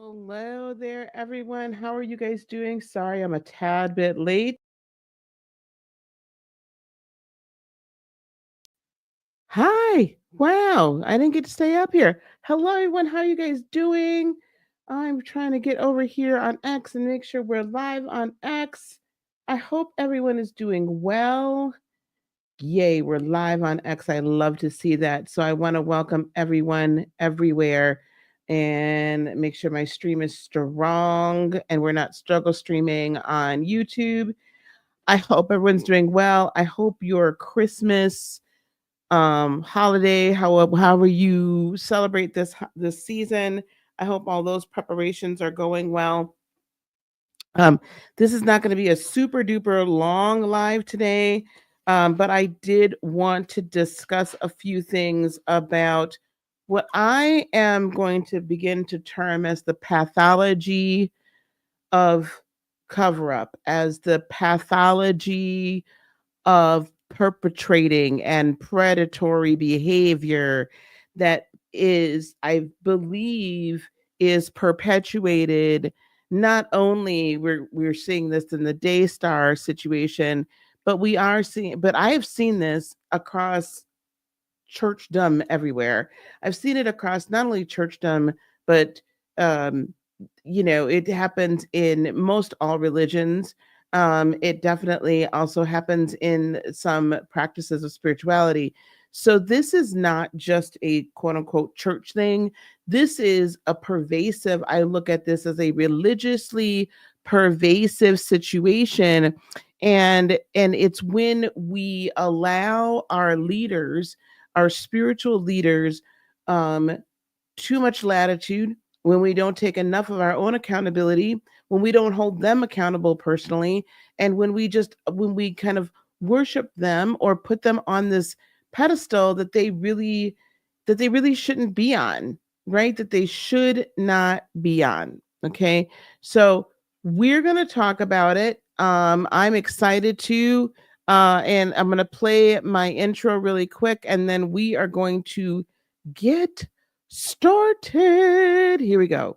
Hello there, everyone. How are you guys doing? Sorry, I'm a tad bit late. Hi. Wow, I didn't get to stay up here. Hello, everyone. How are you guys doing? I'm trying to get over here on X and make sure we're live on X. I hope everyone is doing well. Yay, we're live on X. I love to see that. So I want to welcome everyone everywhere and make sure my stream is strong and we're not struggle streaming on YouTube. I hope everyone's doing well. I hope your Christmas holiday, however you celebrate this season, I hope all those preparations are going well. Um, this is not going to be a super duper long live today, but I did want to discuss a few things about what I am going to begin to term as the pathology of cover up, as the pathology of perpetrating and predatory behavior that is, I believe, is perpetuated. Not only we're seeing this in the Daystar situation, but I have seen this across churchdom everywhere. I've seen it across not only churchdom, but um, it happens in most all religions. It definitely also happens in some practices of spirituality. So this is not just a quote unquote church thing. This is a pervasive, I look at this as a religiously pervasive situation. And it's when we allow our leaders, our spiritual leaders, um, too much latitude, when we don't take enough of our own accountability, when we don't hold them accountable personally, and when we kind of worship them or put them on this pedestal that they really shouldn't be on, right? That they should not be on. Okay. So we're going to talk about it. I'm excited to and I'm going to play my intro really quick and then we are going to get started. Here we go.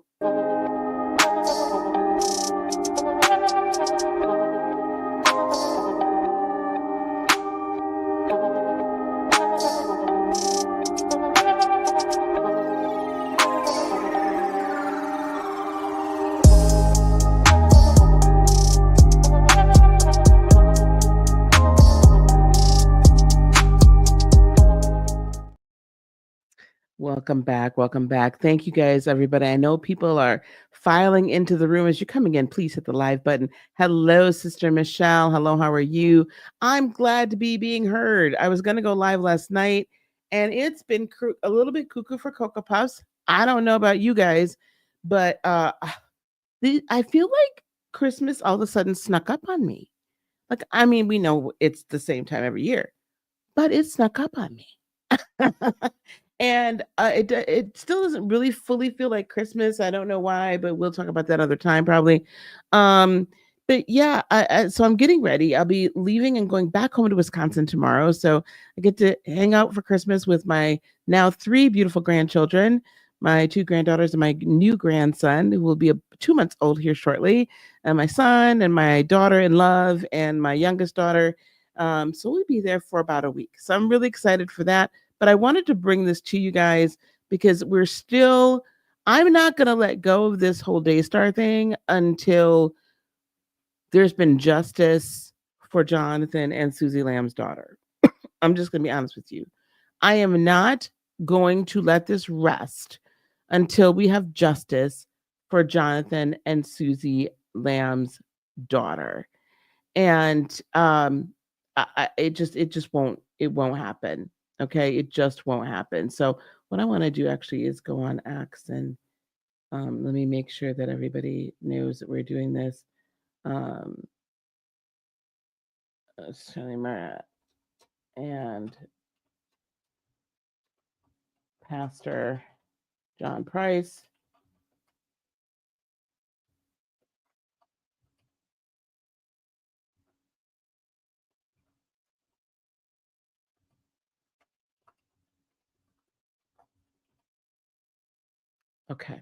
Welcome back. Welcome back. Thank you guys, everybody. I know people are filing into the room. As you're coming in, please hit the live button. Hello, Sister Michelle. Hello, how are you? I'm glad to be being heard. I was going to go live last night and it's been a little bit cuckoo for Cocoa Puffs. I don't know about you guys, but I feel like Christmas all of a sudden snuck up on me. Like, I mean, we know it's the same time every year, but it snuck up on me. And it still doesn't really fully feel like Christmas. I don't know why, but we'll talk about that other time probably. Um, but yeah, so I'm getting ready. I'll be leaving and going back home to Wisconsin tomorrow. So I get to hang out for Christmas with my now 3 beautiful grandchildren, my 2 granddaughters and my new grandson, who will be 2 months old here shortly, and my son and my daughter in love and my youngest daughter. So we'll be there for about a week. So I'm really excited for that. But I wanted to bring this to you guys because I'm not going to let go of this whole Daystar thing until there's been justice for Jonathan and Susie Lamb's daughter. I'm just going to be honest with you. I am not going to let this rest until we have justice for Jonathan and Susie Lamb's daughter. And it won't happen. Okay, it just won't happen. So what I want to do actually is go on X and let me make sure that everybody knows that we're doing this. um Shirley Marat and Pastor John Price. Okay,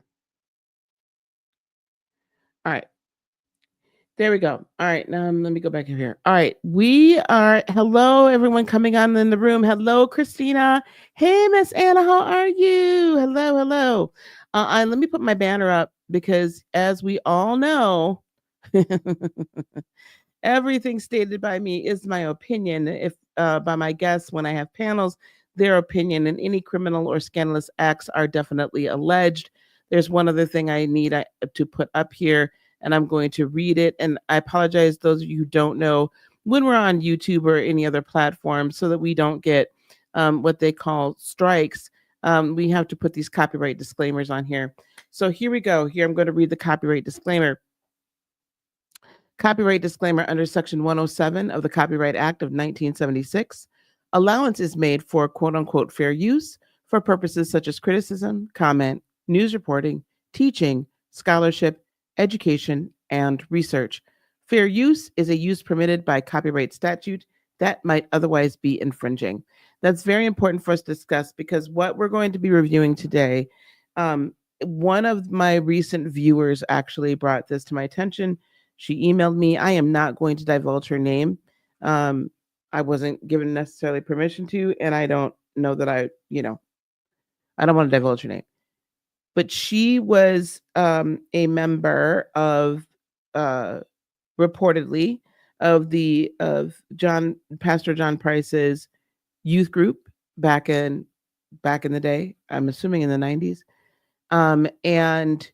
All right. There we go. All right. Now let me go back in here. All right. We are, hello, everyone coming on in the room. Hello, Christina. Hey, Miss Anna. How are you? Hello. Hello. Let me put my banner up because, as we all know, everything stated by me is my opinion. If by my guests, when I have panels, their opinion and any criminal or scandalous acts are definitely alleged. There's one other thing I need to put up here, and I'm going to read it. And I apologize, those of you who don't know, when we're on YouTube or any other platform, so that we don't get what they call strikes, we have to put these copyright disclaimers on here. So here we go. Here, I'm going to read the copyright disclaimer. Copyright disclaimer under Section 107 of the Copyright Act of 1976. Allowance is made for quote unquote fair use for purposes such as criticism, comment, news reporting, teaching, scholarship, education, and research. Fair use is a use permitted by copyright statute that might otherwise be infringing. That's very important for us to discuss because what we're going to be reviewing today, one of my recent viewers actually brought this to my attention. She emailed me. I am not going to divulge her name. I wasn't given necessarily permission to, and I don't know that I don't want to divulge her name. But she was a member of, reportedly, of Pastor John Price's youth group back in the day. I'm assuming in the 90s, and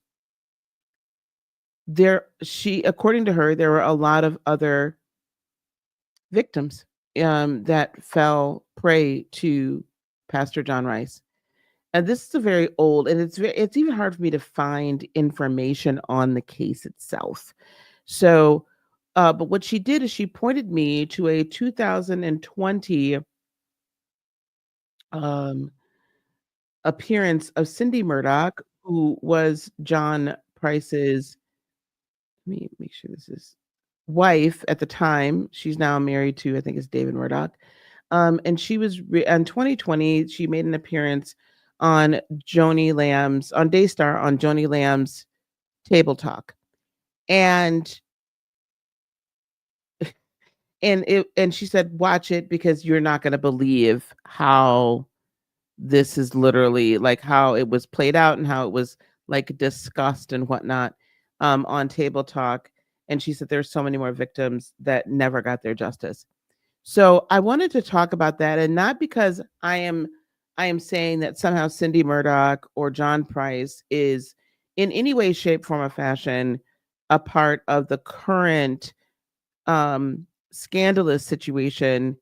according to her, there were a lot of other victims that fell prey to Pastor John Rice. And this is a very old, and it's even hard for me to find information on the case itself. So, but what she did is she pointed me to a 2020 appearance of Cindy Murdoch, who was John Price's, let me make sure this is, wife at the time. She's now married to, I think it's David Murdoch. And she was in 2020, she made an appearance on Daystar on Joni Lamb's Table Talk. And she said, watch it because you're not going to believe how this is literally like how it was played out and how it was like discussed and whatnot on Table Talk. And she said there's so many more victims that never got their justice. So I wanted to talk about that, and not because I am saying that somehow Cindy Murdoch or John Price is in any way, shape, form, or fashion a part of the current scandalous situation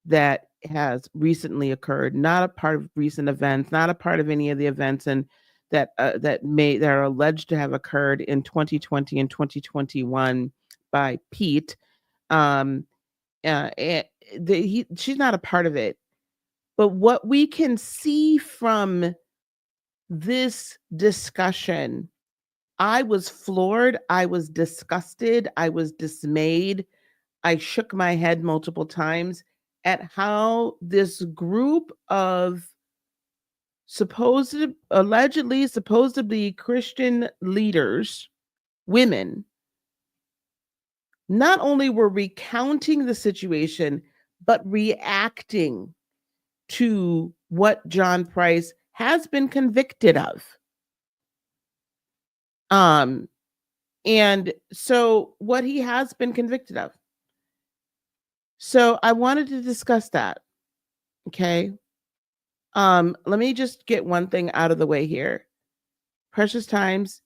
that has recently occurred, not a part of recent events, not a part of any of the events and that are alleged to have occurred in 2020 and 2021 by Pete. She's not a part of it. But what we can see from this discussion, I was floored, I was disgusted, I was dismayed. I shook my head multiple times at how this group of supposedly Christian leaders, women, not only were recounting the situation, but reacting to what John Price has been convicted of. And so what he has been convicted of. So I wanted to discuss that. Okay. Let me just get one thing out of the way here. Precious times,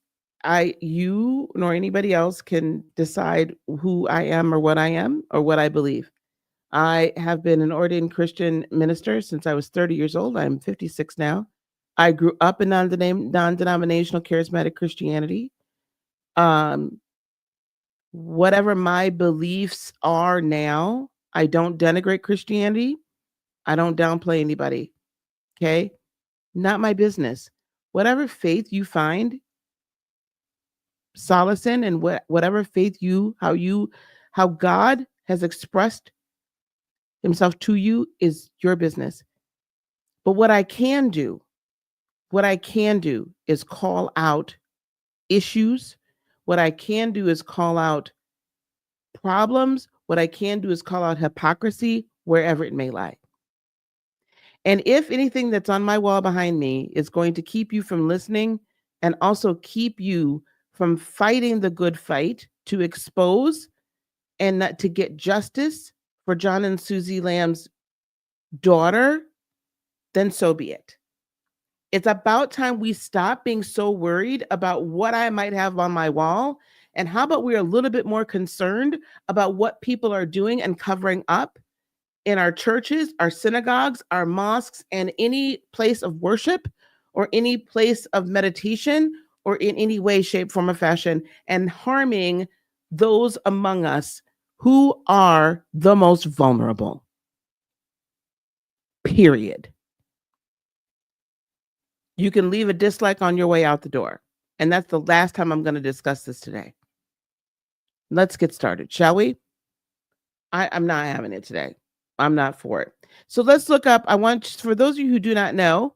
you nor anybody else can decide who I am or what I am or what I believe. I have been an ordained Christian minister since I was 30 years old. I'm 56 now. I grew up in non-denominational charismatic Christianity. Whatever my beliefs are now, I don't denigrate Christianity. I don't downplay anybody. Okay? Not my business. Whatever faith you find solace in, and whatever faith how God has expressed himself to you is your business. But what I can do is call out issues. What I can do is call out problems. What I can do is call out hypocrisy wherever it may lie. And if anything that's on my wall behind me is going to keep you from listening and also keep you from fighting the good fight to expose and not to get justice for John and Susie Lamb's daughter, then so be it. It's about time we stop being so worried about what I might have on my wall. And how about we're a little bit more concerned about what people are doing and covering up in our churches, our synagogues, our mosques, and any place of worship or any place of meditation or in any way, shape, form, or fashion, and harming those among us who are the most vulnerable. Period. You can leave a dislike on your way out the door. And that's the last time I'm going to discuss this today. Let's get started, shall we? I'm not having it today. I'm not for it. So let's look up. I want, for those of you who do not know,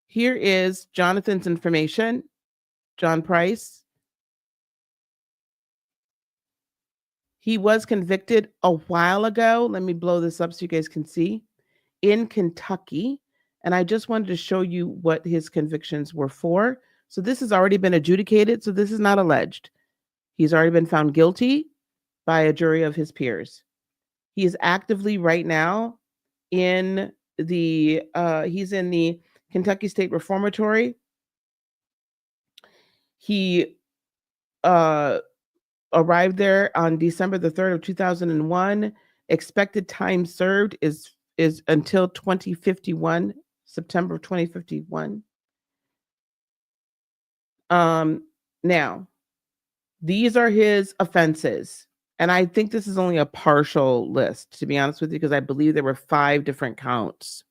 here is Jonathan's information. John Price. He was convicted a while ago. Let me blow this up so you guys can see. In Kentucky. And I just wanted to show you what his convictions were for. So this has already been adjudicated. So this is not alleged. He's already been found guilty by a jury of his peers. He is actively right now in the, he's in the Kentucky State Reformatory. He arrived there on December the 3rd of 2001. Expected time served is until 2051, September of 2051. Now, these are his offenses. And I think this is only a partial list, to be honest with you, because I believe there were 5 different counts.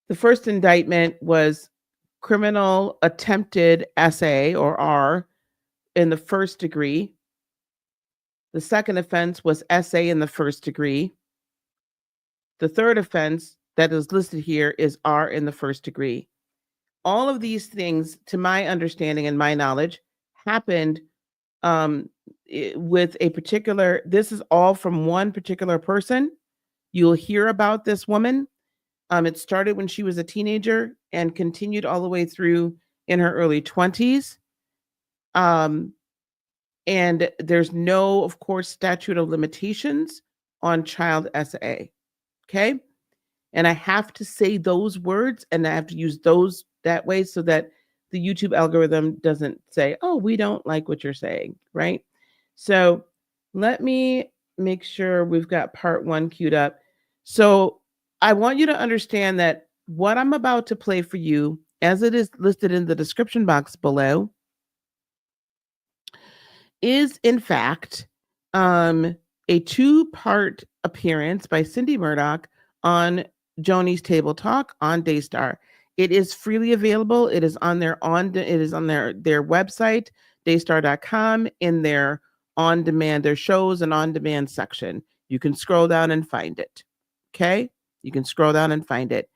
The first indictment was criminal attempted essay, or R, in the first degree. The second offense was essay in the first degree. The third offense that is listed here is R in the first degree. All of these things, to my understanding and my knowledge, happened with a particular, this is all from one particular person. You'll hear about this woman. It started when she was a teenager and continued all the way through in her early 20s. And there's no, of course, statute of limitations on child SA. Okay. And I have to say those words and I have to use those that way so that the YouTube algorithm doesn't say, oh, we don't like what you're saying. Right. So let me make sure we've got part 1 queued up. So I want you to understand that what I'm about to play for you, as it is listed in the description box below, is in fact a 2-part appearance by Cindy Murdoch on Joni's Table Talk on Daystar. It is freely available. It is on their website, daystar.com, in their on-demand, their shows and on-demand section. You can scroll down and find it. Okay? You can scroll down and find it.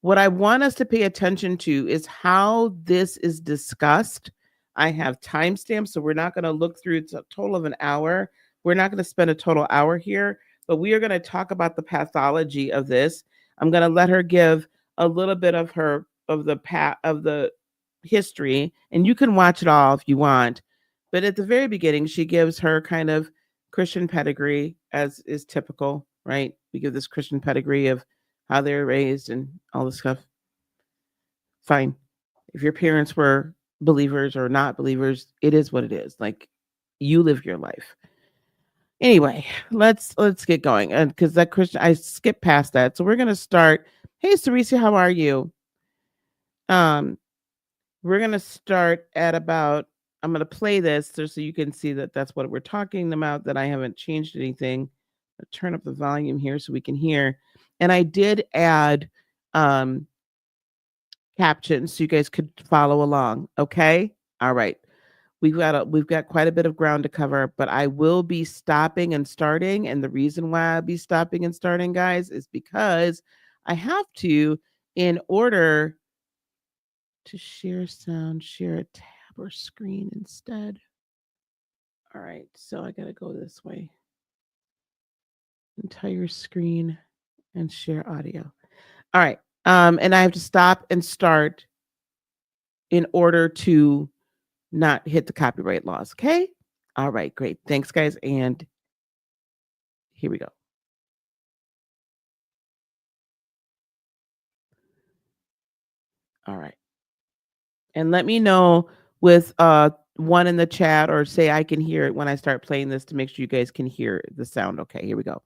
What I want us to pay attention to is how this is discussed. I have timestamps, so we're not going to look through. It's a total of an hour. We're not going to spend a total hour here, but we are going to talk about the pathology of this. I'm going to let her give a little bit of the history, and you can watch it all if you want. But at the very beginning, she gives her kind of Christian pedigree, as is typical, right? We give this Christian pedigree of how they were raised and all this stuff. Fine. If your parents were believers or not believers, it is what it is. Like, you live your life. Anyway, let's get going. And because that Christian, I skipped past that. So we're gonna start. Hey, Sarisa, how are you? We're gonna start at about, I'm gonna play this so you can see that that's what we're talking about, that I haven't changed anything. I'll turn up the volume here so we can hear. And I did add captions so you guys could follow along. Okay. All right. We've got quite a bit of ground to cover, but I will be stopping and starting. And the reason why I'll be stopping and starting, guys, is because I have to, in order to share sound, share a tab or screen instead. All right, so I gotta go this way. Entire screen and share audio. All right. And I have to stop and start in order to not hit the copyright laws. Okay. All right, great. Thanks, guys. And here we go. All right. And let me know with one in the chat or say I can hear it when I start playing this to make sure you guys can hear the sound. Okay, here we go.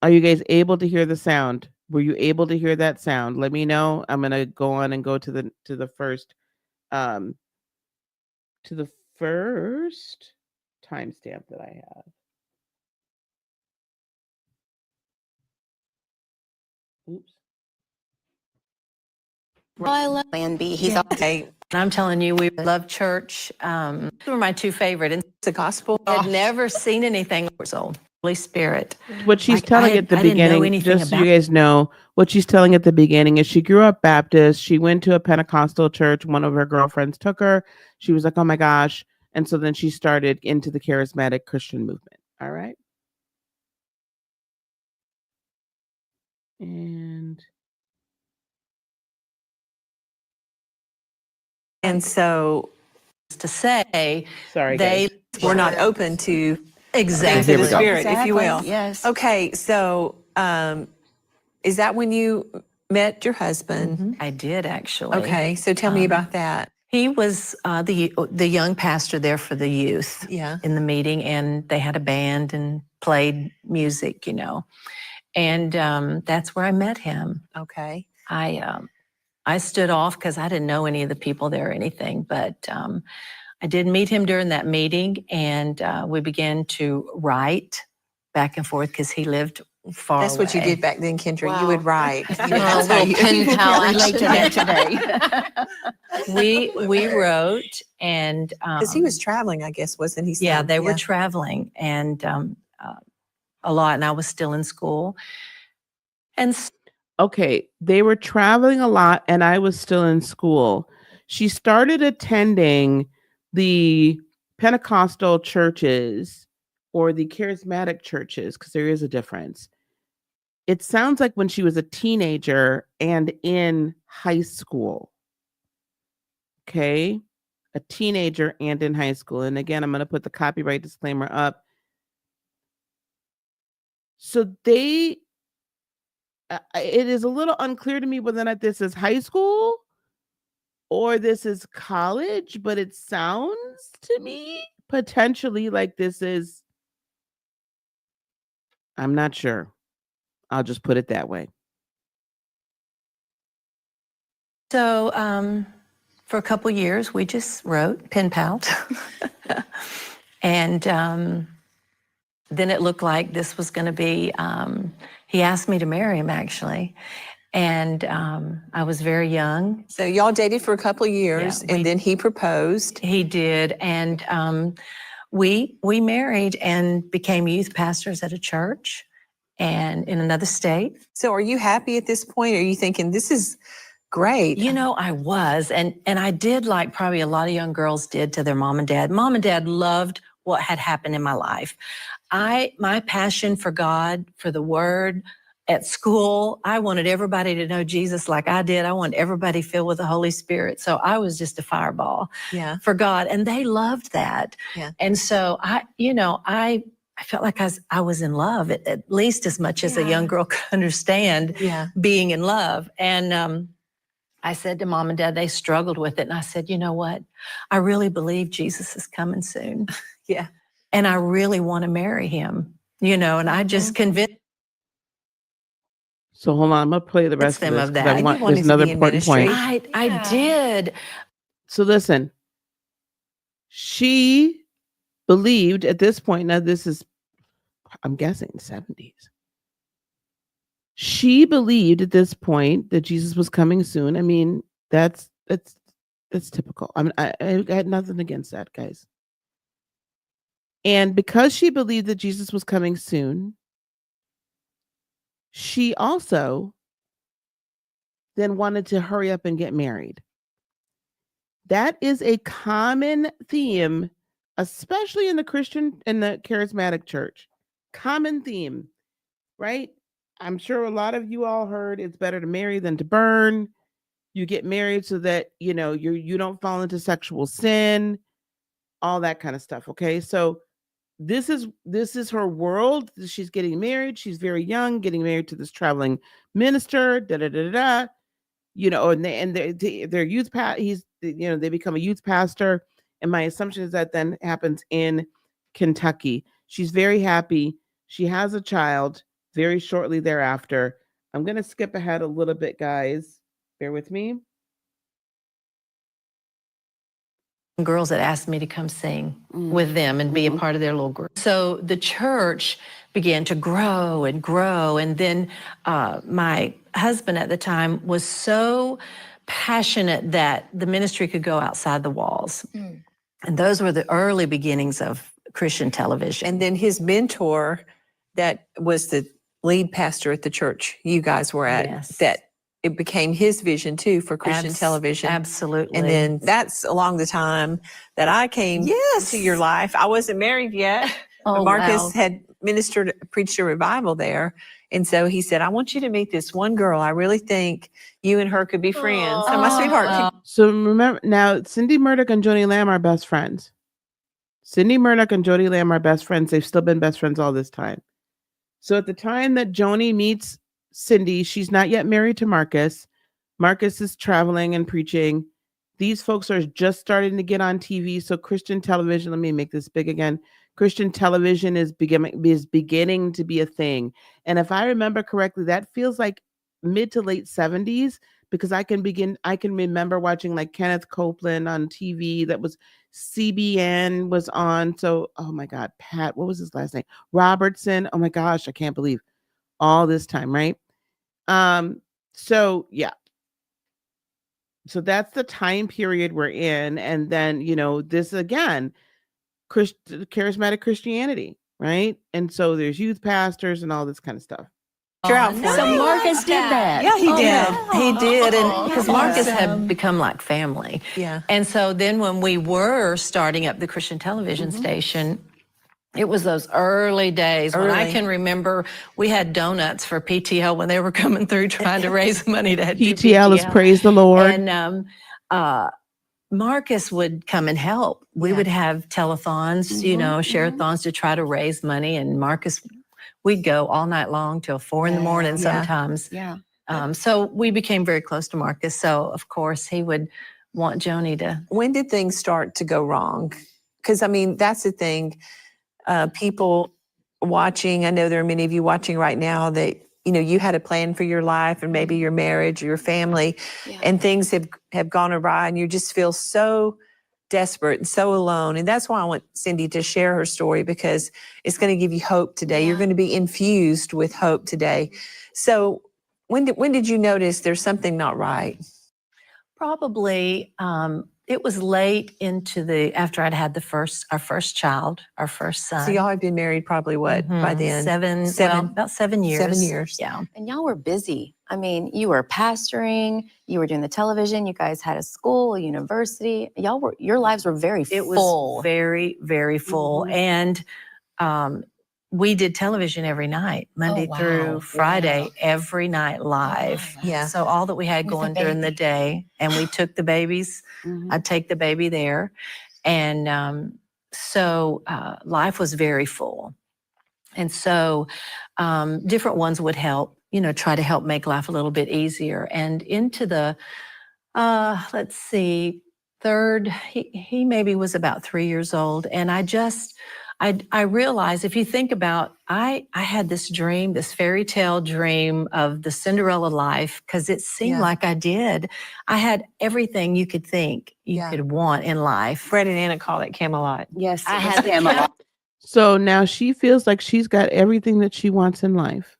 Are you guys able to hear the sound? Were you able to hear that sound? Let me know. I'm gonna go on and go to the first timestamp that I have. Oops. Plan B. He's okay. I'm telling you, we love church. Those were my two favorite. And The gospel. I had never seen anything so Holy Spirit. What she's Like, telling at the I didn't know beginning, anything just so about you guys know, what she's telling at the beginning is she grew up Baptist. She went to a Pentecostal church. One of her girlfriends took her. She was like, oh my gosh. And so then she started into the charismatic Christian movement. All right. And so to say Sorry, they guys. we're not open to exactly things of the Here we go. spirit, if you will. Yes. Okay, so is that when you met your husband? I did actually. Okay, so tell me about that. He was the young pastor there for the youth in the meeting, and they had a band and played music, you know, and that's where I met him. Okay. I stood off because I didn't know any of the people there or anything, but I did meet him during that meeting, and we began to write back and forth because he lived far That's away. what you did back then, Kendra. Wow. You would write. A little pen pal Relate to that today. we wrote, and Because he was traveling, I guess, wasn't he? yeah, some? they were traveling, and a lot, and I was still in school, and Okay, they were traveling a lot and I was still in school. She started attending the Pentecostal churches or the charismatic churches because there is a difference. It sounds like when she was a teenager and in high school. Okay, a teenager and in high school. And again, I'm going to put the copyright disclaimer up. So they it is a little unclear to me whether or not this is high school or this is college, but it sounds to me potentially like this is, I'm not sure. I'll just put it that way. so for a couple years we just wrote, pen palled, and then it looked like this was going to be. He asked me to marry him actually, and I was very young. So y'all dated for a couple of years, Yeah, and then he proposed. He did, and we married and became youth pastors at a church, and in another state. So are you happy at this point? Are you thinking this is great? You know, I was, and I did like probably a lot of young girls did to their mom and dad. Mom and dad loved what had happened in my life. My passion for God, for the Word. At school, I wanted everybody to know Jesus like I did. I wanted everybody filled with the Holy Spirit. So I was just a fireball for God, and they loved that. Yeah. And so I felt like I was in love at least as much as a young girl could understand being in love. And I said to mom and dad, they struggled with it. And I said, you know what? I really believe Jesus is coming soon. Yeah. And I really want to marry him, you know, and I just convinced. So hold on, I'm gonna play the rest of this because I want there's another important point. I did. So listen, she believed at this point, now this is, I'm guessing, 70s. She believed at this point that Jesus was coming soon. I mean, that's typical. I mean, I had nothing against that, guys. And because she believed that Jesus was coming soon, she also then wanted to hurry up and get married. That is a common theme, especially in the charismatic church. Common theme, right? I'm sure a lot of you all heard it's better to marry than to burn. You get married so that, you don't fall into sexual sin, all that kind of stuff. Okay. So this is her world. She's getting married. She's very young, getting married to this traveling minister, da da da da. They're youth they become a youth pastor, and my assumption is that then happens in Kentucky. She's very happy. She has a child very shortly thereafter. I'm going to skip ahead a little bit, guys. Bear with me. Girls that asked me to come sing with them and be a part of their little group. So the church began to grow and grow. And then my husband at the time was so passionate that the ministry could go outside the walls. And those were the early beginnings of Christian television. And then his mentor, that was the lead pastor at the church you guys were at, Yes. that it became his vision too for Christian television. Absolutely. And then that's along the time that I came to your life. I wasn't married yet. Oh, Marcus wow. had preached a revival there. And so he said, I want you to meet this one girl. I really think you and her could be friends. So my sweetheart. So remember now, Cindy Murdoch and Jody Lamb are best friends. Cindy Murdoch and Jody Lamb are best friends. They've still been best friends all this time. So at the time that Joni meets Cindy, she's not yet married to Marcus. Marcus is traveling and preaching. These folks are just starting to get on TV. So Christian television, let me make this big again. Christian television is beginning to be a thing. And if I remember correctly, that feels like mid to late 70s, because I can remember watching like Kenneth Copeland on TV. That was CBN was on. So, oh my God, Pat, what was his last name? Robertson. Oh my gosh, I can't believe all this time, right? So yeah. So that's the time period we're in. And then, this again, charismatic Christianity, right? And so there's youth pastors and all this kind of stuff. So Marcus did that. Yeah, he did. He did, and because Marcus Awesome. had become like family. Yeah. And so then when we were starting up the Christian television station, it was those early days when I can remember we had donuts for PTL when they were coming through trying to raise money to do PTL is praise the Lord. And Marcus would come and help. We would have telethons, share-a-thons to try to raise money, and Marcus, we'd go all night long till 4 a.m. sometimes. Yeah. So we became very close to Marcus. So of course he would want Joni to. When did things start to go wrong? Because I mean, that's the thing. People watching, I know there are many of you watching right now that, you had a plan for your life and maybe your marriage or your family, and things have gone awry, and you just feel so desperate and so alone. And that's why I want Cindy to share her story, because it's going to give you hope today. You're going to be infused with hope today. So when did you notice there's something not right? Probably it was late into after I'd had our first child, our first son. So y'all had been married probably what by then? About 7 years. 7 years. Yeah. And y'all were busy. I mean, you were pastoring, you were doing the television, you guys had a school, a university. Your lives were very It full. was very, very full. And we did television every night, Monday through Friday, every night live. Yeah. So all that we had going during the day, and we took the babies. I'd take the baby there. And so life was very full. And so different ones would help, try to help make life a little bit easier. And into the, let's see, third, he maybe was about 3 years old. And I realized, if you think about, I had this dream, this fairy tale dream of the Cinderella life, because it seemed like I did. I had everything you could think you could want in life. Fred and Anna call it Camelot. Yes, I had them a lot. So now she feels like she's got everything that she wants in life.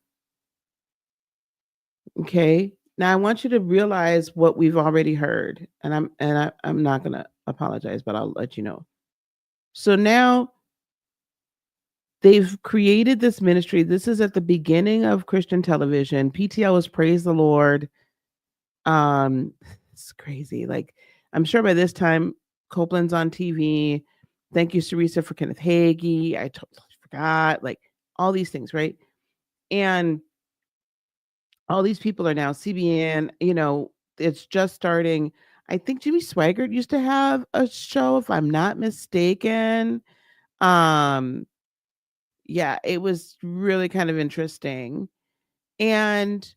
Okay. Now I want you to realize what we've already heard, and I'm not going to apologize, but I'll let you know. So now they've created this ministry. This is at the beginning of Christian television. PTL is Praise the Lord. It's crazy. Like, I'm sure by this time Copeland's on TV. Thank you, Sarisa, for Kenneth Hagee. I totally forgot. Like, all these things, right? And all these people are now CBN. It's just starting. I think Jimmy Swaggart used to have a show, if I'm not mistaken. Um, yeah, it was really kind of interesting. And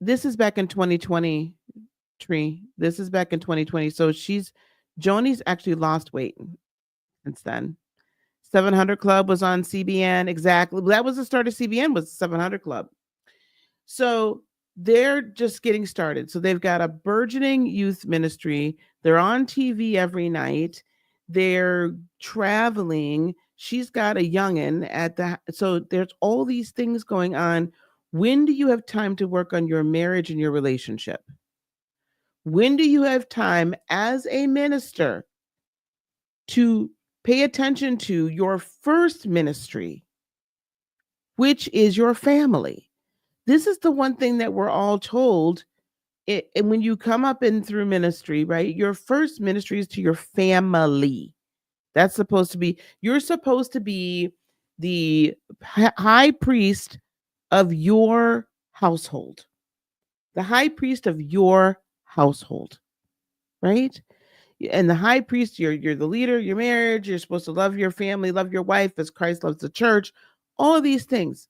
this is back in 2020, Tree. This is back in 2020. So Joni's actually lost weight since then. 700 Club was on CBN. Exactly. That was the start of CBN, was 700 Club. So they're just getting started. So they've got a burgeoning youth ministry. They're on TV every night. They're traveling. She's got a youngin' so there's all these things going on. When do you have time to work on your marriage and your relationship? When do you have time as a minister to pay attention to your first ministry, which is your family? This is the one thing that we're all told. And when you come up in through ministry, right? Your first ministry is to your family. You're supposed to be the high priest of your household. The high priest of your household, right? And the high priest, you're the leader, your marriage, you're supposed to love your family, love your wife as Christ loves the church, all of these things.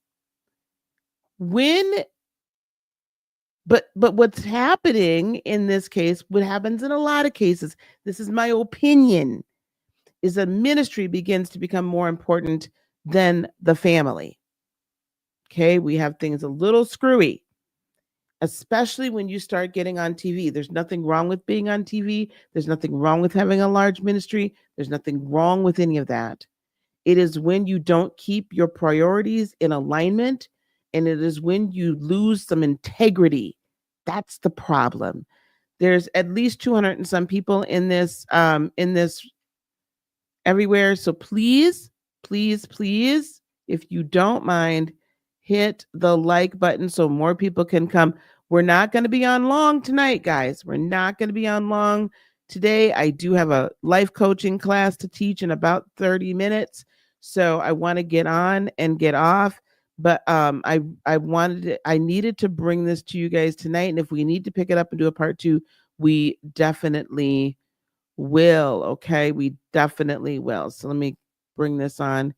But what's happening in this case, what happens in a lot of cases, this is my opinion, is a ministry begins to become more important than the family. Okay, we have things a little screwy, especially when you start getting on TV. There's nothing wrong with being on TV. There's nothing wrong with having a large ministry. There's nothing wrong with any of that. It is when you don't keep your priorities in alignment, and it is when you lose some integrity. That's the problem. There's at least 200 and some people in this everywhere. So please, please, please, if you don't mind, hit the like button so more people can come. We're not going to be on long tonight, guys. We're not going to be on long today. I do have a life coaching class to teach in about 30 minutes. So I want to get on and get off. But I needed to bring this to you guys tonight. And if we need to pick it up and do a part 2, we definitely will. Okay, we definitely will. So let me bring this on.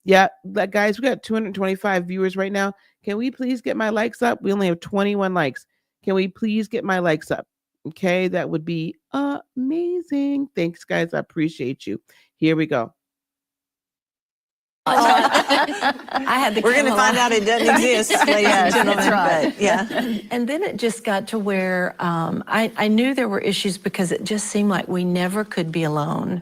Yeah, guys, we got 225 viewers right now. Can we please get my likes up? We only have 21 likes. Can we please get my likes up? Okay, that would be amazing. Thanks, guys. I appreciate you. Here we go. We're going to find out it doesn't exist, ladies and gentlemen. That's right. But, yeah. And then it just got to where I knew there were issues because it just seemed like we never could be alone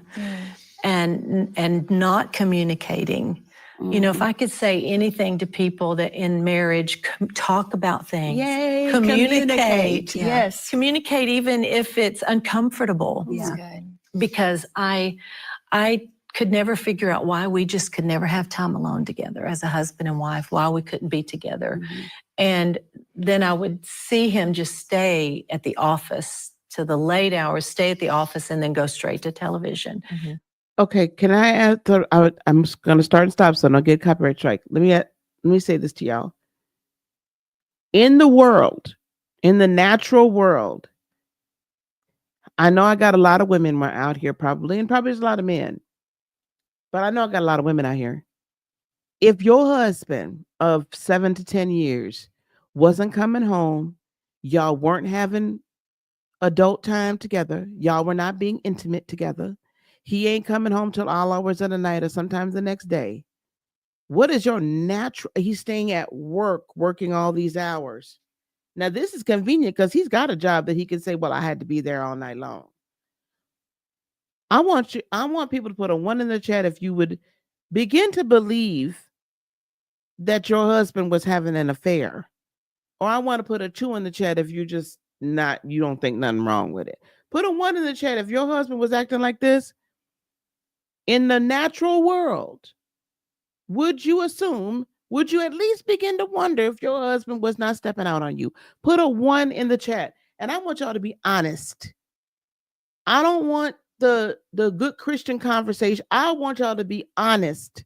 and not communicating. You know, if I could say anything to people that in marriage, talk about things. Yay, communicate. Yes. Communicate even if it's uncomfortable. That's Yeah. good. Because I could never figure out why we just could never have time alone together as a husband and wife, why we couldn't be together. Mm-hmm. And then I would see him just stay at the office to the late hours, stay at the office, and then go straight to television. Mm-hmm. Okay, can I add? I'm going to start and stop so I don't get copyright strike. Let me say this to y'all. In the world, in the natural world, I know I got a lot of women out here probably, and probably there's a lot of men, but I know I got a lot of women out here. If your husband of 7 to 10 years wasn't coming home, y'all weren't having adult time together, y'all were not being intimate together, he ain't coming home till all hours of the night or sometimes the next day. What is your natural? He's staying at work, working all these hours. Now, this is convenient because he's got a job that he can say, well, I had to be there all night long. I want people to put a 1 in the chat if you would begin to believe that your husband was having an affair. Or I want to put a 2 in the chat if you don't think nothing wrong with it. Put a 1 in the chat if your husband was acting like this. In the natural world, would you at least begin to wonder if your husband was not stepping out on you? Put a 1 in the chat. And I want y'all to be honest. I don't want the good Christian conversation. I want y'all to be honest,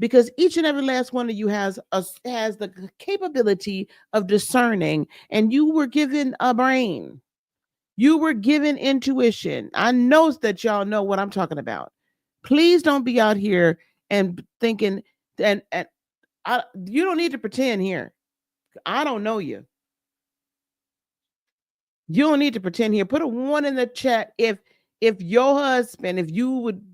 because each and every last one of you has the capability of discerning, and you were given a brain. You were given intuition. I know that y'all know what I'm talking about. Please don't be out here and thinking, and you don't need to pretend here. I don't know you. You don't need to pretend here. Put a 1 in the chat if your husband, if you would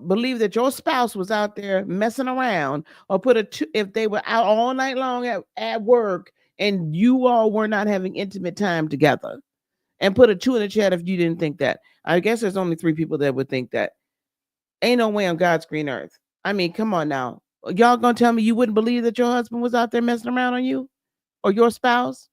believe that your spouse was out there messing around, or put a 2 if they were out all night long at work and you all were not having intimate time together. And put a 2 in the chat if you didn't think that. I guess there's only 3 people that would think that. Ain't no way on God's green earth. I mean, come on now. Y'all gonna tell me you wouldn't believe that your husband was out there messing around on you or your spouse?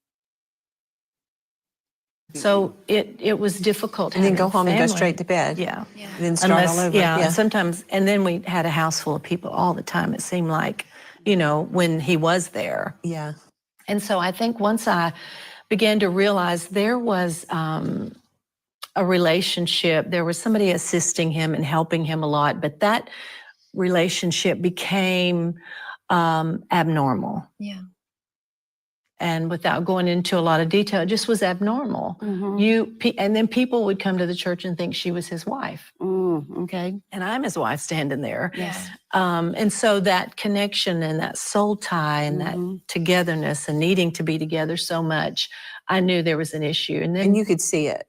So it was difficult. And then go having home and go family. straight to bed. Yeah. And then start all over. Yeah. And sometimes, and then we had a house full of people all the time. It seemed like, when he was there. Yeah. And so I think once I began to realize there was a relationship, there was somebody assisting him and helping him a lot, but that relationship became abnormal. Yeah. And without going into a lot of detail, it just was abnormal. And then people would come to the church and think she was his wife. Okay. And I'm his wife standing there. Yes. And so that connection and that soul tie and that togetherness and needing to be together so much, I knew there was an issue. And then And you could see it.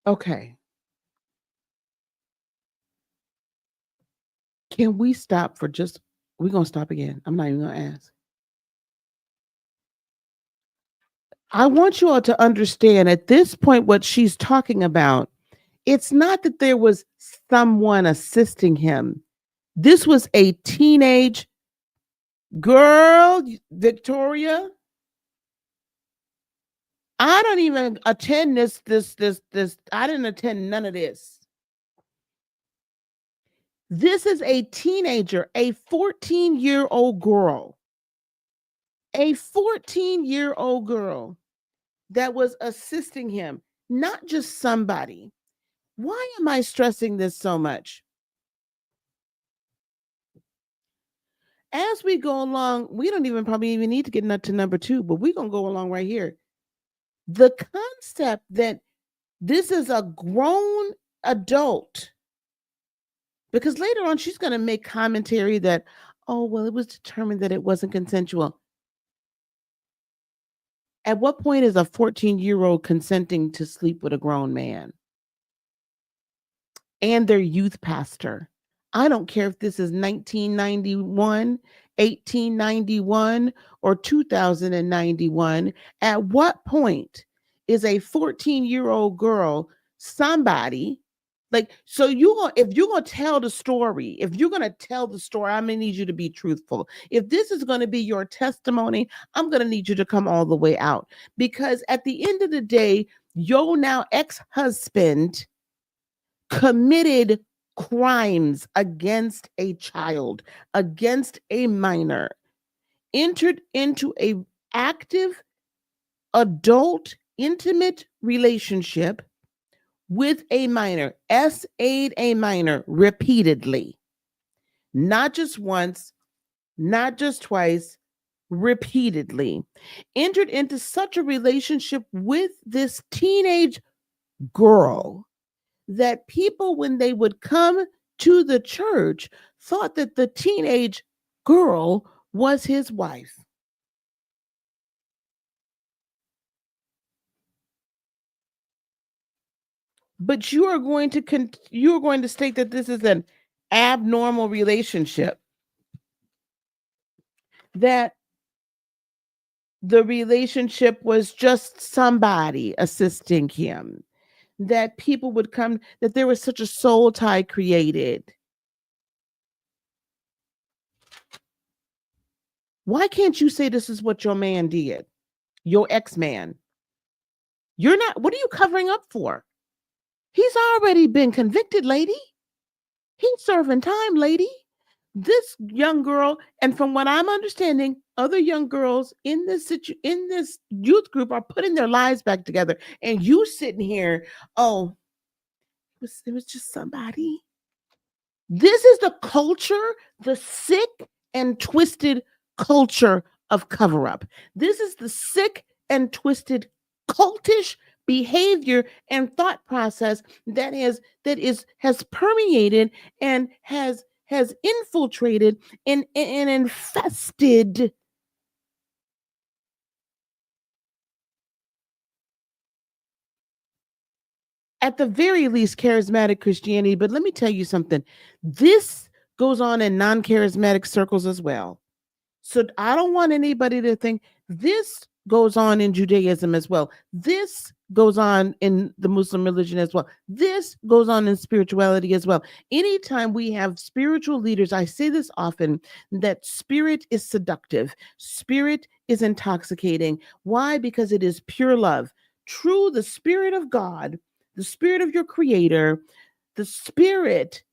Okay. Can we stop for just, we're going to stop again. I'm not even going to ask. I want you all to understand at this point what she's talking about. It's not that there was someone assisting him. This was a teenage girl, Victoria. I don't even attend this. I didn't attend none of this. This is a teenager, a 14-year-old girl. A 14-year-old girl that was assisting him, not just somebody. Why am I stressing this so much? As we go along, we don't even probably even need to get to number 2, but we're going to go along right here. The concept that this is a grown adult, because later on she's going to make commentary that, oh, well, it was determined that it wasn't consensual. At what point is a 14-year-old consenting to sleep with a grown man and their youth pastor? I don't care if this is 1991, 1891, or 2091. At what point is a 14-year-old girl somebody? Like, so if you're going to tell the story, I'm going to need you to be truthful. If this is going to be your testimony, I'm going to need you to come all the way out. Because at the end of the day, your now ex-husband committed crimes against a child, against a minor, entered into a active adult intimate relationship with a minor, SA'd a minor repeatedly, not just once, not just twice, repeatedly, entered into such a relationship with this teenage girl that people, when they would come to the church, thought that the teenage girl was his wife. But you are going to state that this is an abnormal relationship, that the relationship was just somebody assisting him, that people would come, that there was such a soul tie created. Why can't you say this is what your man did, your ex-man? What are you covering up for? He's already been convicted, lady. He's serving time, lady. this young girl, and from what I'm understanding, other young girls in this in this youth group are putting their lives back together. And you sitting here, oh, it was just somebody. This is the culture, the sick and twisted culture of cover up. This is the sick and twisted cultish behavior and thought process that has permeated and has infiltrated and infested at the very least charismatic Christianity. But let me tell you something. This goes on in non-charismatic circles as well. So I don't want anybody to think this goes on in Judaism as well. This goes on in the Muslim religion as well. This goes on in spirituality as well. Anytime we have spiritual leaders, I say this often, that spirit is seductive. Spirit is intoxicating. Why? Because it is pure love. True, the spirit of God, the spirit of your creator, the spirit,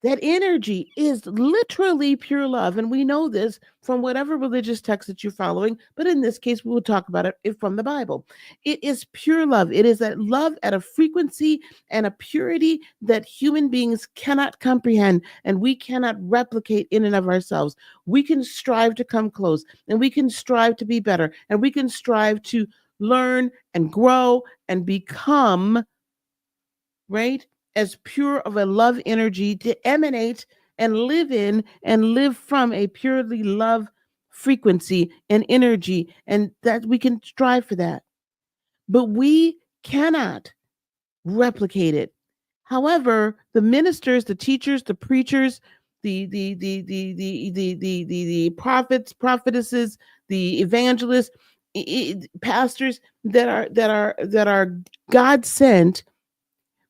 that energy is literally pure love. And we know this from whatever religious text that you're following. But in this case, we will talk about it from the Bible. It is pure love. It is that love at a frequency and a purity that human beings cannot comprehend and we cannot replicate in and of ourselves. We can strive to come close and we can strive to be better and we can strive to learn and grow and become, right, as pure of a love energy to emanate and live in and live from a purely love frequency and energy, and that we can strive for that. But we cannot replicate it. However, the ministers, the teachers, the preachers, the prophets, prophetesses, the evangelists, pastors that are God sent,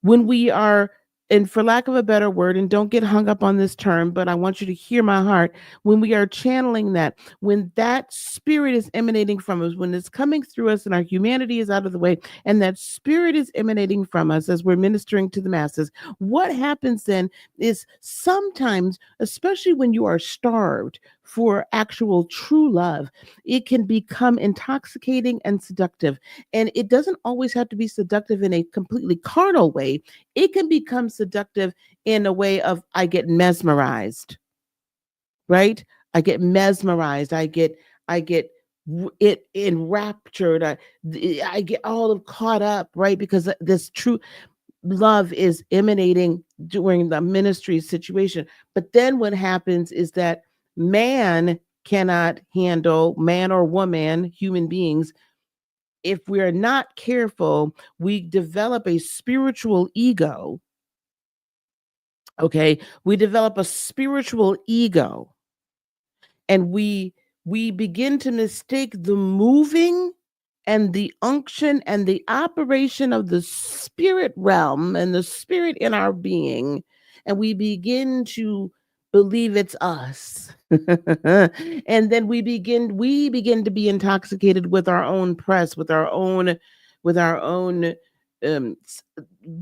when we are, and for lack of a better word, and don't get hung up on this term, but I want you to hear my heart, when we are channeling that, when that spirit is emanating from us, when it's coming through us and our humanity is out of the way, and that spirit is emanating from us as we're ministering to the masses, what happens then is sometimes, especially when you are starved for actual true love, it can become intoxicating and seductive. And it doesn't always have to be seductive in a completely carnal way. It can become seductive in a way of I get mesmerized, right? I get mesmerized. I get it enraptured. I get all of caught up, right? Because this true love is emanating during the ministry situation. But then what happens is that man cannot handle, man or woman, human beings, if we're not careful, we develop a spiritual ego. Okay. We develop a spiritual ego and we begin to mistake the moving and the unction and the operation of the spirit realm and the spirit in our being. And we begin to believe it's us. And then we begin to be intoxicated with our own press, with our own um,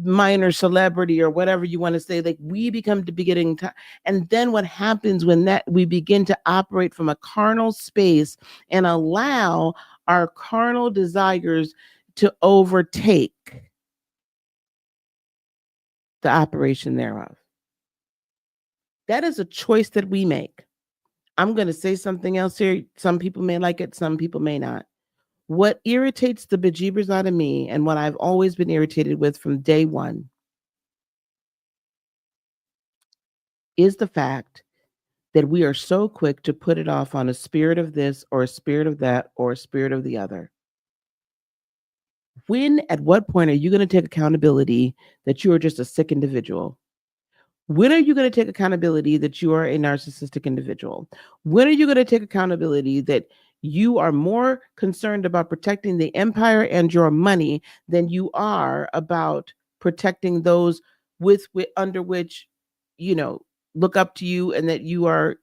minor celebrity or whatever you want to say. Like we become to be getting and then what happens when that we begin to operate from a carnal space and allow our carnal desires to overtake the operation thereof. That is a choice that we make. I'm going to say something else here. Some people may like it, some people may not. What irritates the bejeebers out of me, and what I've always been irritated with from day one, is the fact that we are so quick to put it off on a spirit of this or a spirit of that or a spirit of the other. When, at what point are you going to take accountability that you are just a sick individual? When are you going to take accountability that you are a narcissistic individual? When are you going to take accountability that you are more concerned about protecting the empire and your money than you are about protecting those with under which, look up to you and that you are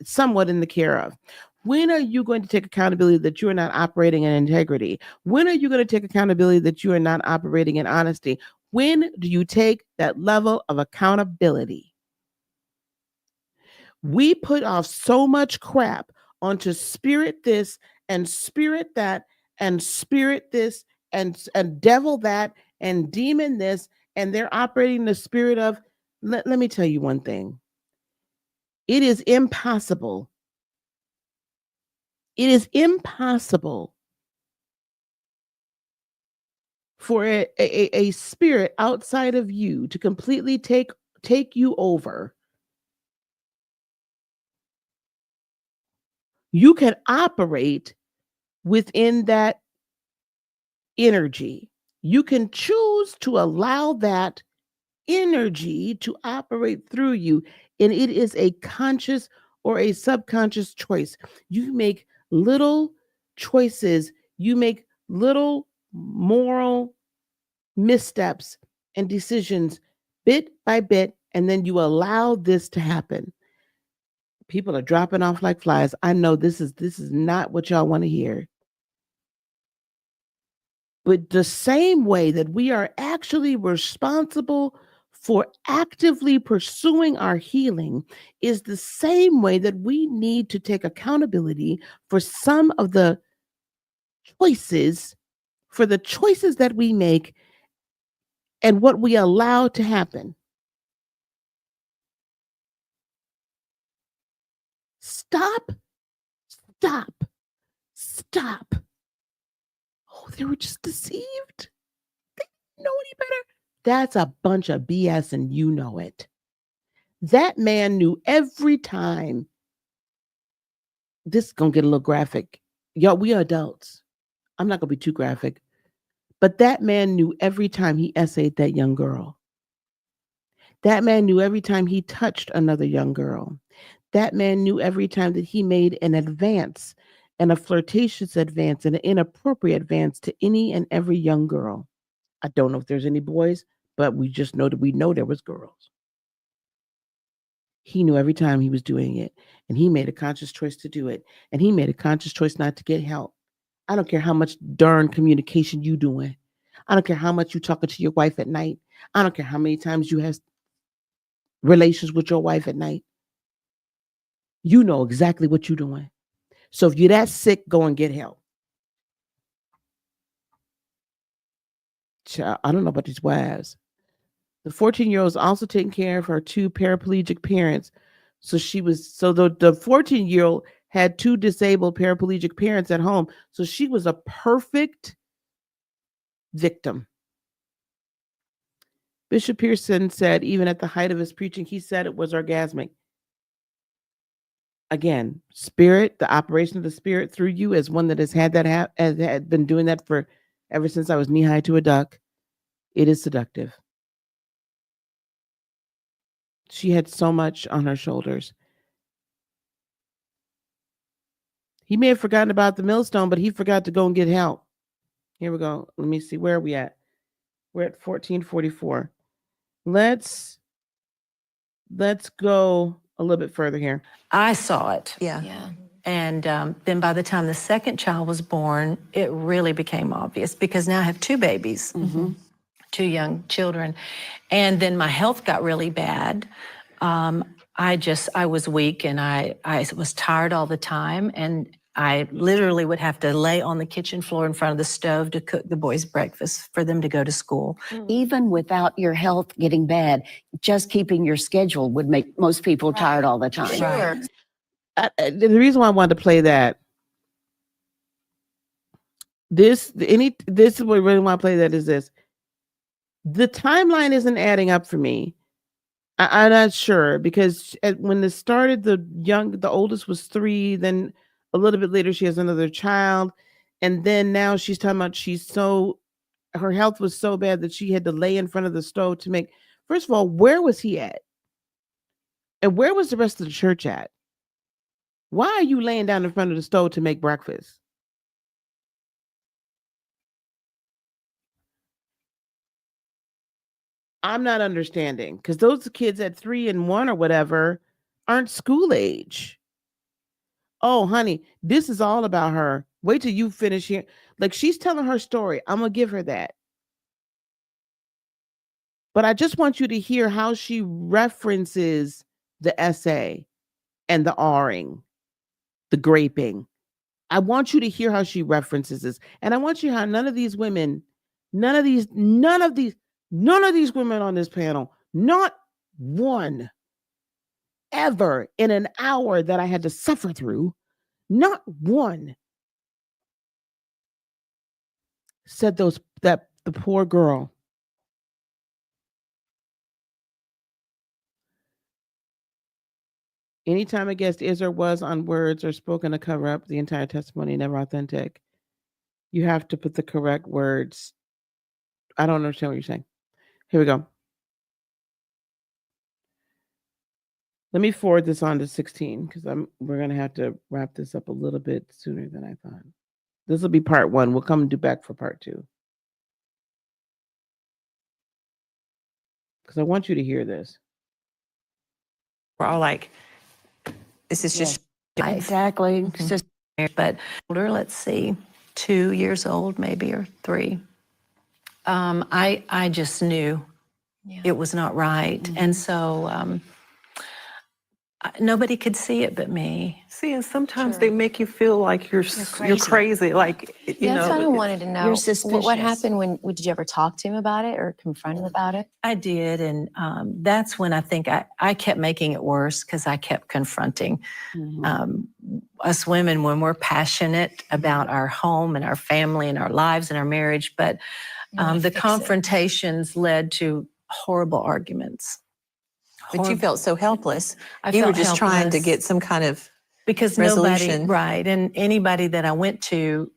somewhat in the care of? When are you going to take accountability that you are not operating in integrity? When are you going to take accountability that you are not operating in honesty? When do you take that level of accountability? We put off so much crap onto spirit this and spirit that and spirit this and devil that and demon this, and they're operating the spirit of. Let me tell you one thing. It is impossible. It is impossible for a spirit outside of you to completely take you over. You can operate within that energy. You can choose to allow that energy to operate through you, and it is a conscious or a subconscious choice. You make little choices, you make little moral missteps and decisions bit by bit, and then you allow this to happen. People are dropping off like flies. I know this is not what y'all want to hear. But the same way that we are actually responsible for actively pursuing our healing is the same way that we need to take accountability for some of the choices, for the choices that we make and what we allow to happen. Stop. Oh, they were just deceived. They didn't know any better. That's a bunch of BS, and you know it. That man knew every time. This is going to get a little graphic. Y'all, we are adults. I'm not going to be too graphic. But that man knew every time he essayed that young girl. That man knew every time he touched another young girl. That man knew every time that he made an advance, and a flirtatious advance, and an inappropriate advance to any and every young girl. I don't know if there's any boys, but we just know that we know there was girls. He knew every time he was doing it, and he made a conscious choice to do it, and he made a conscious choice not to get help. I don't care how much darn communication you doing. I don't care how much you talking to your wife at night. I don't care how many times you have relations with your wife at night. You know exactly what you're doing. So if you're that sick, go and get help. Child, I don't know about these wives. The 14-year-old is also taking care of her two paraplegic parents. So the 14-year-old had two disabled paraplegic parents at home. So she was a perfect victim. Bishop Pearson said, even at the height of his preaching, he said it was orgasmic. Again, spirit, the operation of the spirit through you as one that has had that had been doing that for ever since I was knee high to a duck. It is seductive. She had so much on her shoulders. He may have forgotten about the millstone, but he forgot to go and get help. Here we go. Let me see. Where are we at? We're at 1444. Let's go a little bit further here. I saw it. Yeah. And then by the time the second child was born, it really became obvious because now I have two babies, two young children. And then my health got really bad. I was weak and I was tired all the time. And I literally would have to lay on the kitchen floor in front of the stove to cook the boys' breakfast for them to go to school. Even without your health getting bad, just keeping your schedule would make most people tired all the time. Sure. The reason why I wanted to play that, this is what I really want to play that is this. The timeline isn't adding up for me. I'm not sure because when this started, the oldest was 3. Then a little bit later, she has another child, and then now she's talking about her health was so bad that she had to lay in front of the stove to make. First of all, where was he at, and where was the rest of the church at? Why are you laying down in front of the stove to make breakfast? I'm not understanding because those kids at 3 and 1 or whatever aren't school age. Oh, honey, this is all about her. Wait till you finish here. Like she's telling her story. I'm going to give her that. But I just want you to hear how she references the essay. and the R-ing, the graping. I want you to hear how she references this. And I want you how none of these women women on this panel, not one ever in an hour that I had to suffer through, not one said that the poor girl. Anytime a guest is or was on words or spoken to cover up the entire testimony, never authentic, you have to put the correct words. I don't understand what you're saying. Here we go. Let me forward this on to 16 because we're going to have to wrap this up a little bit sooner than I thought. This will be part 1. We'll come and do back for part 2. Because I want you to hear this. We're all like, this is just life. Exactly. But older, let's see, 2 years old maybe, or 3. I just knew it was not right. And so nobody could see it but me. See, and sometimes they make you feel like you're crazy. Like, you That's know. what I wanted to know. You're suspicious. What happened when did you ever talk to him about it or confront him about it? I did, and that's when I think I kept making it worse because I kept confronting. Us women, when we're passionate about our home and our family and our lives and our marriage, but the confrontations led to horrible arguments. But you felt so helpless. I You were felt just trying to helpless. get some kind of Because resolution. nobody, right, and anybody that I went to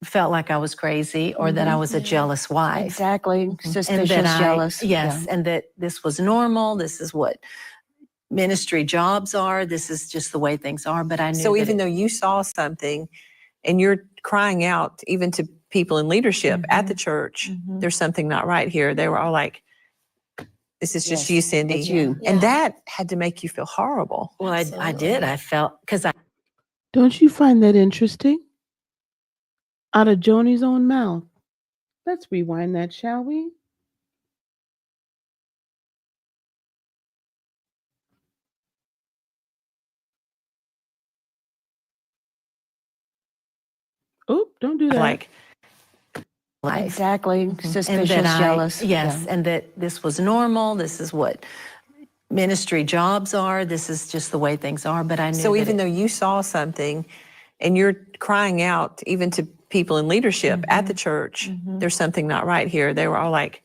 felt like I was crazy or that I was a jealous wife. Exactly. Suspicious, And that jealous. Yes, and that this was normal. This is what ministry jobs are. This is just the way things are. But I knew So that even though you saw something and you're crying out even to people in leadership at the church, there's something not right here. They were all like, this is just you, Cindy. It's you. And that had to make you feel horrible. well, I did. I felt, because Don't you find that interesting? Out of Joni's own mouth. Let's rewind that, shall we? Oop, don't do that. Like, life. Exactly. Suspicious, And that jealous. Yes, and that this was normal. This is what ministry jobs are. This is just the way things are. But I knew so that even though you saw something and you're crying out even to people in leadership at the church, there's something not right here. They were all like,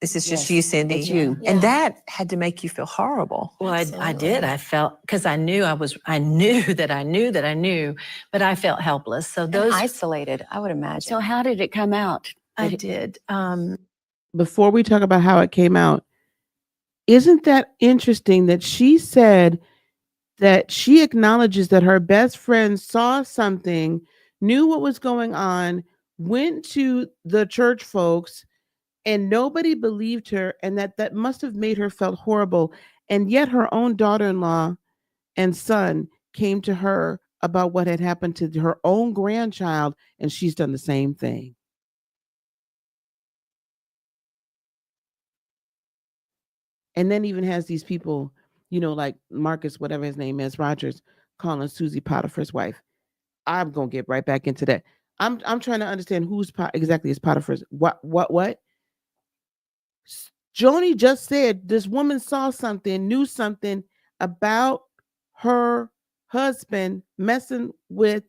this is just you, Cindy. It's you. And that had to make you feel horrible. well, I did. I felt, because I knew that I knew, but I felt helpless. So And those, isolated, I would imagine. So how did it come out? I did. Before we talk about how it came out, isn't that interesting that she said that she acknowledges that her best friend saw something, knew what was going on, went to the church folks, and nobody believed her, and that must have made her felt horrible. And yet her own daughter-in-law and son came to her about what had happened to her own grandchild, and she's done the same thing. And then even has these people, like Marcus, whatever his name is, Rogers, calling Susie Potiphar's wife. I'm gonna get right back into that. I'm trying to understand who's exactly is Potiphar's. What? Joni just said this woman saw something, knew something about her husband messing with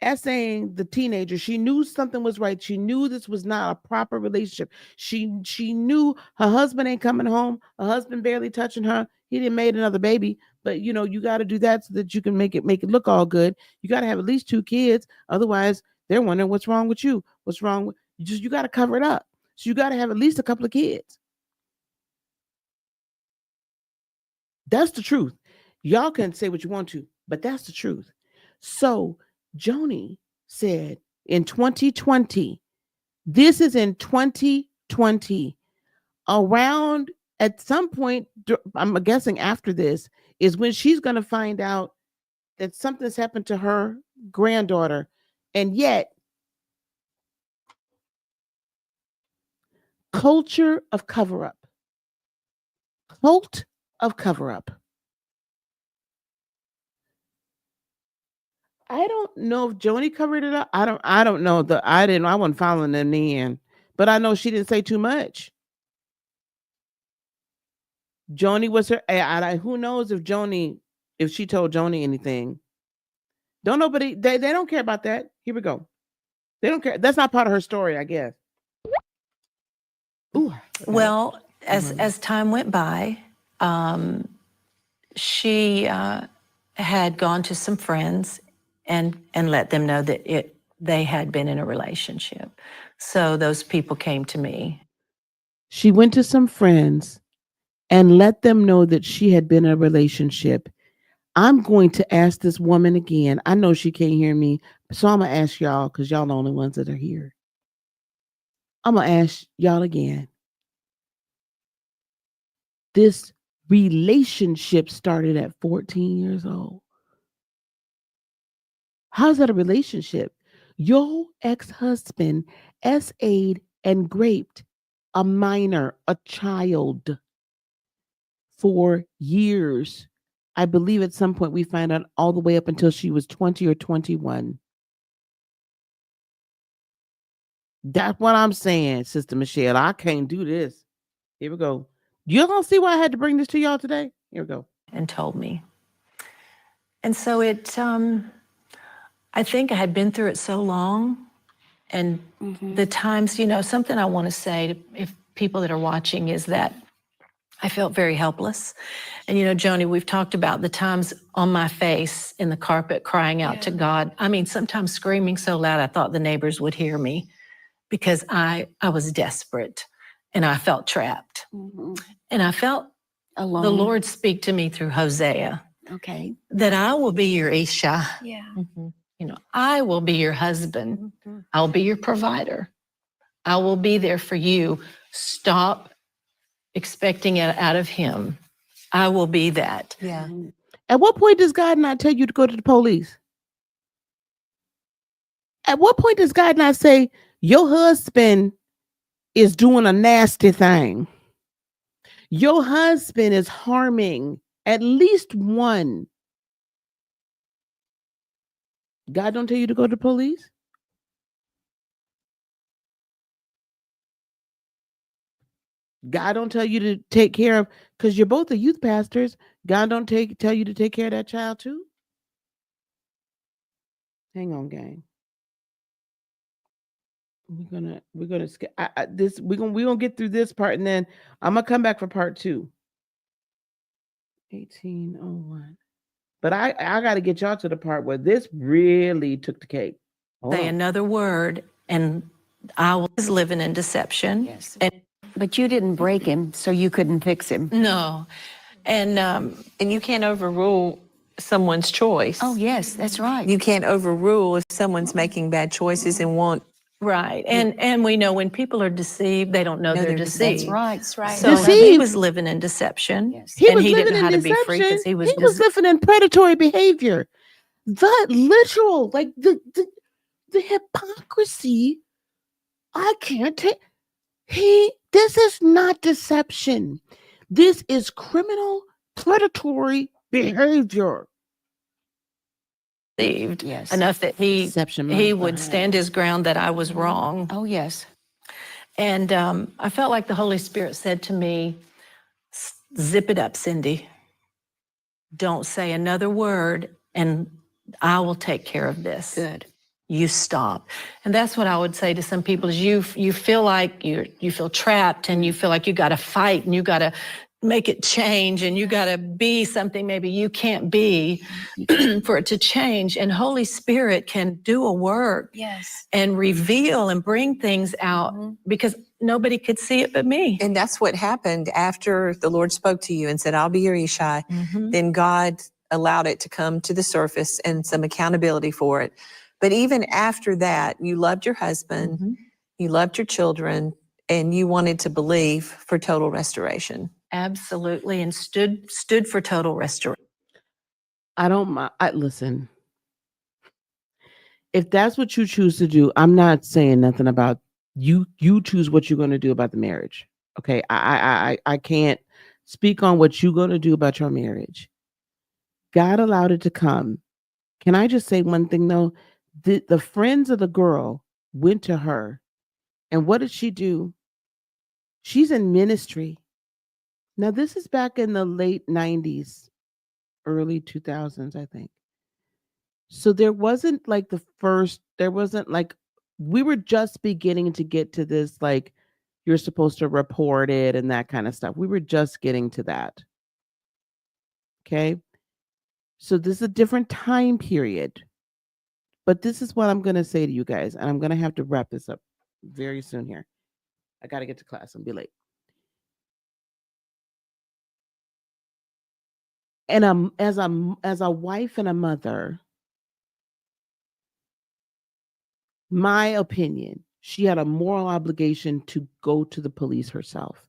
essaying the teenager. She knew something was right. She knew this was not a proper relationship. She knew her husband ain't coming home. Her husband barely touching her. He didn't made another baby, but you got to do that so that you can make it look all good. You got to have at least 2 kids. Otherwise, they're wondering what's wrong with you. What's wrong with you got to cover it up. So you got to have at least a couple of kids. That's the truth. Y'all can say what you want to, but that's the truth. So Joni said in 2020, this is in 2020, around at some point, I'm guessing after this, is when she's going to find out that something's happened to her granddaughter. And yet, culture of cover-up. Cult of cover-up. I don't know if Joni covered it up. I don't know. I wasn't following them in. But I know she didn't say too much. Joni was her. Who knows if she told Joni anything. Don't nobody. They don't care about that. Here we go. They don't care. That's not part of her story, I guess. Ooh. Well, as time went by, she had gone to some friends and let them know that they had been in a relationship. So those people came to me. She went to some friends and let them know that she had been in a relationship. I'm going to ask this woman again. I know she can't hear me, so I'm going to ask y'all because y'all the only ones that are here. I'm going to ask y'all again. This relationship started at 14 years old. How's that a relationship? Your ex-husband SA'd and raped a minor, a child, for years. I believe at some point we find out all the way up until she was 20 or 21. That's what I'm saying, Sister Michelle. I can't do this. Here we go. You don't see why I had to bring this to y'all today? Here we go. And told me. And so I think I had been through it so long. And the times, something I want to say to if people that are watching is that I felt very helpless. And, Joni, we've talked about the times on my face in the carpet crying out to God. I mean, sometimes screaming so loud I thought the neighbors would hear me because I was desperate and I felt trapped. And I felt Alone. the Lord speak to me through Hosea. Okay. That I will be your Isha. Yeah. I will be your husband. I'll be your provider. I will be there for you. Stop expecting it out of him. I will be that. Yeah. At what point does God not tell you to go to the police? At what point does God not say your husband is doing a nasty thing? Your husband is harming at least one. God don't tell you to go to the police? God don't tell you to take care of, because you're both the youth pastors. God don't tell you to take care of that child too? Hang on, gang. We're gonna skip this. We're gonna get through this part, and then I'm gonna come back for part 2. 1801. But I got to get y'all to the part where this really took the cake. Say another word, and I was living in deception. Yes. And But you didn't break him, so you couldn't fix him. no, and And you can't overrule someone's choice. Oh, yes, that's right. You can't overrule if someone's making bad choices and want. right, and we know when people are deceived, they don't know No, they're they're deceived. That's right. That's right. So he Deceived. was living in deception. Yes. He and was he living didn't know in how to be free deception. because he was living in predatory behavior. The literal, like the hypocrisy. I can't take. This is not deception. This is criminal predatory behavior. deceived Yes. enough that Deception. he would stand his ground that I was wrong. Oh, yes. And I felt like the Holy Spirit said to me, zip it up, Cindy. Don't say another word, and I will take care of this. Good. You stop. And that's what I would say to some people is you feel like you feel trapped, and you feel like you got to fight, and you got to make it change, and you got to be something maybe you can't be for it to change. And Holy Spirit can do a work Yes. and reveal and bring things out because nobody could see it but me. And that's what happened after the Lord spoke to you and said, I'll be your Ishai. Then God allowed it to come to the surface and some accountability for it. But even after that, you loved your husband, you loved your children, and you wanted to believe for total restoration. Absolutely, and stood for total restoration. I don't mind. Listen. If that's what you choose to do, I'm not saying nothing about you. You choose what you're going to do about the marriage. Okay, I can't speak on what you're going to do about your marriage. God allowed it to come, Can I just say one thing though? The friends of the girl went to her, and what did she do? She's in ministry. Now, this is back in the late 90s, early 2000s, I think. So there wasn't like we were just beginning to get to this, like, you're supposed to report it and that kind of stuff. We were just getting to that. Okay. So this is a different time period. But this is what I'm going to say to you guys. And I'm going to have to wrap this up very soon here. I got to get to class and be late. And as a wife and a mother, my opinion, she had a moral obligation to go to the police herself.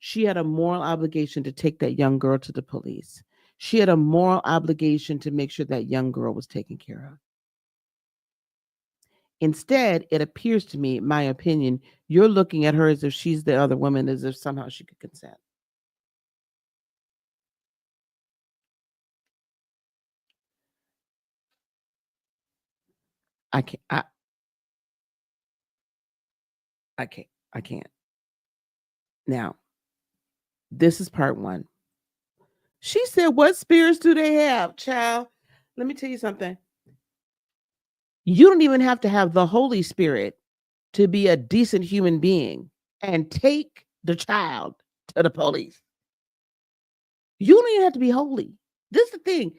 She had a moral obligation to take that young girl to the police. She had a moral obligation to make sure that young girl was taken care of. Instead, it appears to me, my opinion, you're looking at her as if she's the other woman, as if somehow she could consent. I can't. I can't. Now, this is part one. She said, what spirits do they have, child? Let me tell you something. You don't even have to have the Holy Spirit to be a decent human being and take the child to the police. You don't even have to be holy. This is the thing.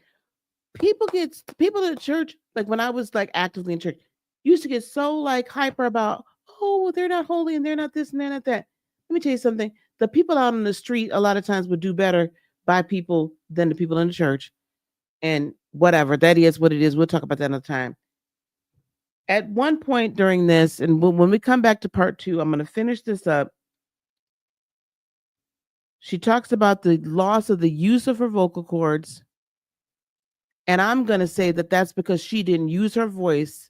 People in the church, like when I was like actively in church, used to get so like hyper about, oh, they're not holy and they're not this and they're not that. Let me tell you something. The people out on the street a lot of times would do better by people than the people in the church. And whatever, that is what it is. We'll talk about that another time. At one point during this, and when we come back to part two, I'm going to finish this up. She talks about the loss of the use of her vocal cords. And I'm going to say that that's because she didn't use her voice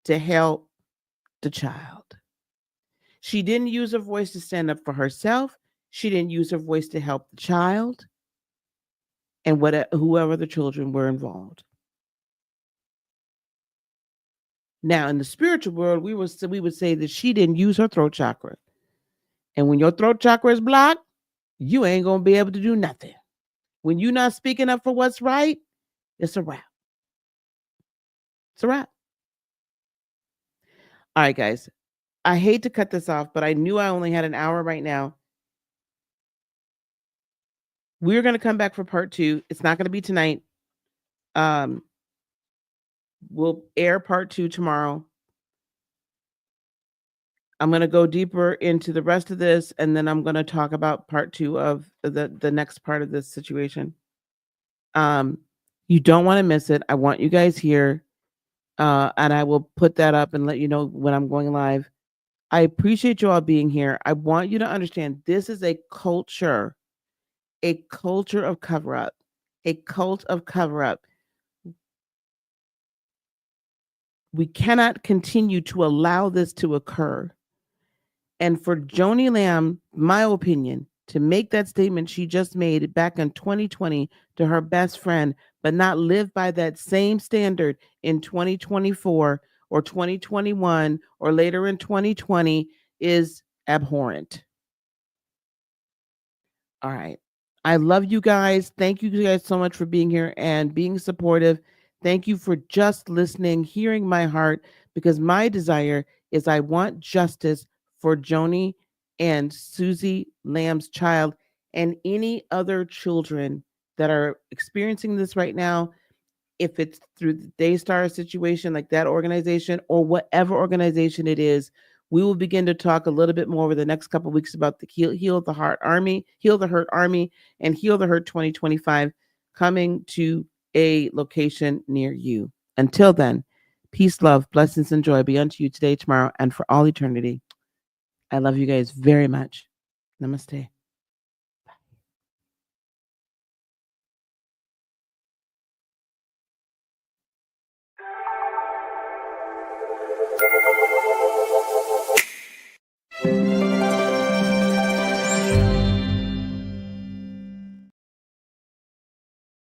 to help the child. She didn't use her voice to stand up for herself. She didn't use her voice to help the child and whoever the children were involved. Now, in the spiritual world, we would say that she didn't use her throat chakra. And when your throat chakra is blocked, you ain't going to be able to do nothing. When you're not speaking up for what's right, it's a wrap. It's a wrap. All right, guys. I hate to cut this off, but I knew I only had an hour right now. We're going to come back for part two. It's not going to be tonight. We'll air part two tomorrow. I'm going to go deeper into the rest of this, and then I'm going to talk about part two of the next part of this situation. You don't want to miss it. I want you guys here, and I will put that up and let you know when I'm going live. I appreciate you all being here. I want you to understand this is a culture of cover-up, a cult of cover-up. We cannot continue to allow this to occur. And for Joni Lamb, my opinion, to make that statement she just made back in 2020 to her best friend, but not live by that same standard in 2024 or 2021 or later in 2020 is abhorrent. All right. I love you guys. Thank you guys so much for being here and being supportive. Thank you for just listening, hearing my heart, because my desire is I want justice for Joni and Susie Lamb's child and any other children that are experiencing this right now, if it's through the Daystar situation, like that organization or whatever organization it is. We will begin to talk a little bit more over the next couple of weeks about the Heal the Hurt Army, and Heal the Hurt 2025 coming to a location near you. Until then, peace, love, blessings, and joy be unto you today, tomorrow, and for all eternity. I love you guys very much. Namaste.